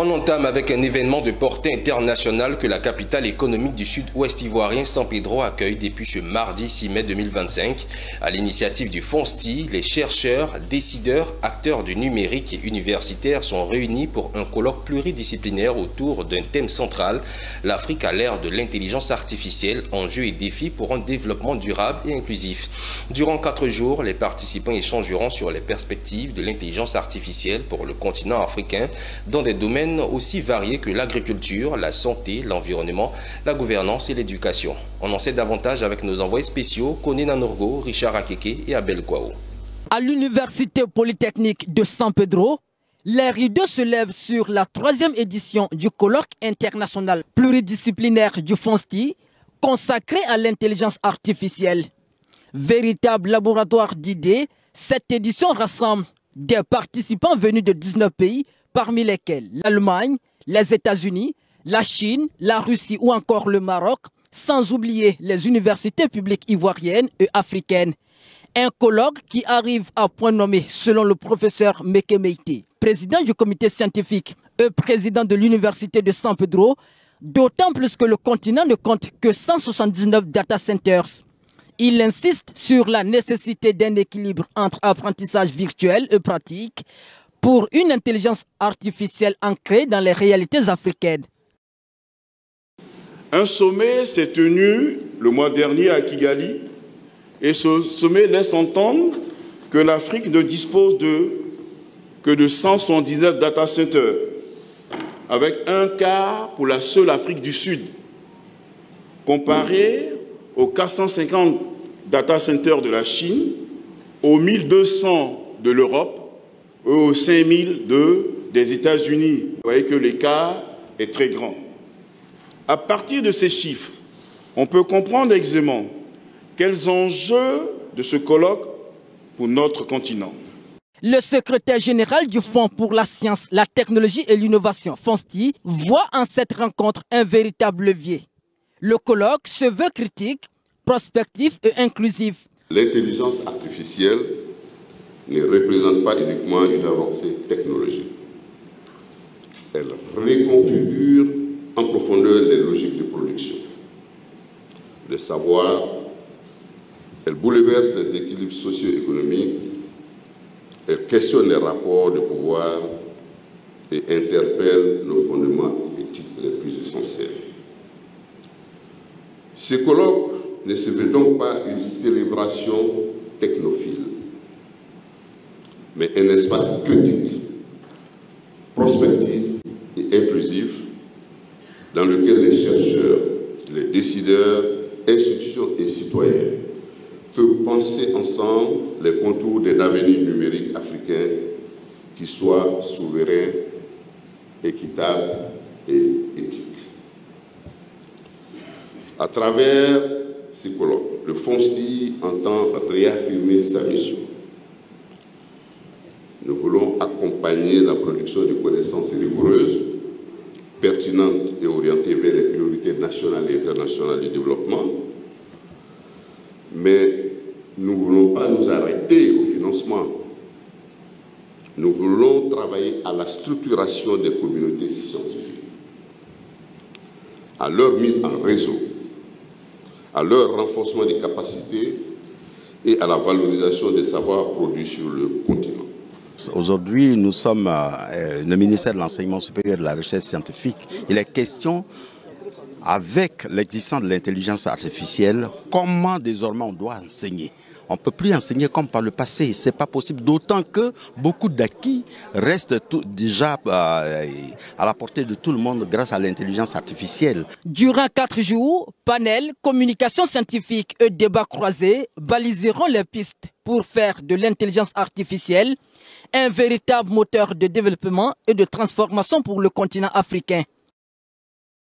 On entame avec un événement de portée internationale que la capitale économique du sud-ouest ivoirien, San Pedro, accueille depuis ce mardi 6 mai 2025. À l'initiative du FONSTI, les chercheurs, décideurs, acteurs du numérique et universitaires sont réunis pour un colloque pluridisciplinaire autour d'un thème central, l'Afrique à l'ère de l'intelligence artificielle, enjeux et défis pour un développement durable et inclusif. Durant 4 jours, les participants échangeront sur les perspectives de l'intelligence artificielle pour le continent africain dans des domaines aussi variés que l'agriculture, la santé, l'environnement, la gouvernance et l'éducation. On en sait davantage avec nos envoyés spéciaux Koné Nanorgo, Richard Akeke et Abel Kwao. À l'Université Polytechnique de San Pedro, les rideaux se lèvent sur la 3e édition du colloque international pluridisciplinaire du FONSTI consacré à l'intelligence artificielle. Véritable laboratoire d'idées, cette édition rassemble des participants venus de 19 pays, parmi lesquels l'Allemagne, les États-Unis, la Chine, la Russie ou encore le Maroc, sans oublier les universités publiques ivoiriennes et africaines. Un colloque qui arrive à point nommé selon le professeur Meke Meïté, président du comité scientifique et président de l'université de San Pedro, d'autant plus que le continent ne compte que 179 data centers. Il insiste sur la nécessité d'un équilibre entre apprentissage virtuel et pratique pour une intelligence artificielle ancrée dans les réalités africaines. Un sommet s'est tenu le mois dernier à Kigali et ce sommet laisse entendre que l'Afrique ne dispose que de 179 data centers, avec un quart pour la seule Afrique du Sud, comparé aux 450 data centers de la Chine, aux 1200 de l'Europe, aux 5000 des États-Unis. Vous voyez que l'écart est très grand. À partir de ces chiffres, on peut comprendre aisément quels enjeux de ce colloque pour notre continent. Le secrétaire général du Fonds pour la science, la technologie et l'innovation, FONSTI, voit en cette rencontre un véritable levier. Le colloque se veut critique, prospectif et inclusif. L'intelligence artificielle ne représente pas uniquement une avancée technologique. Elle reconfigure en profondeur les logiques de production, le savoir, elle bouleverse les équilibres socio-économiques, elle questionne les rapports de pouvoir et interpelle nos fondements éthiques les plus essentiels. Ce colloque ne se veut donc pas une célébration technophile, mais un espace critique, prospectif et inclusif dans lequel les chercheurs, les décideurs, institutions et citoyens peuvent penser ensemble les contours d'un avenir numérique africain qui soit souverain, équitable et éthique. À travers ce colloque, le FONSTI entend réaffirmer sa mission. Nous voulons accompagner la production de connaissances rigoureuses, pertinentes et orientées vers les priorités nationales et internationales du développement, mais nous ne voulons pas nous arrêter au financement. Nous voulons travailler à la structuration des communautés scientifiques, à leur mise en réseau, à leur renforcement des capacités et à la valorisation des savoirs produits sur le continent. Aujourd'hui, nous sommes le ministère de l'Enseignement supérieur et de la Recherche scientifique. Il est question, avec l'existence de l'intelligence artificielle, comment désormais on doit enseigner. On ne peut plus enseigner comme par le passé, ce n'est pas possible, d'autant que beaucoup d'acquis restent déjà à la portée de tout le monde grâce à l'intelligence artificielle. Durant 4 jours, panel, communication scientifique et débats croisés baliseront les pistes pour faire de l'intelligence artificielle un véritable moteur de développement et de transformation pour le continent africain.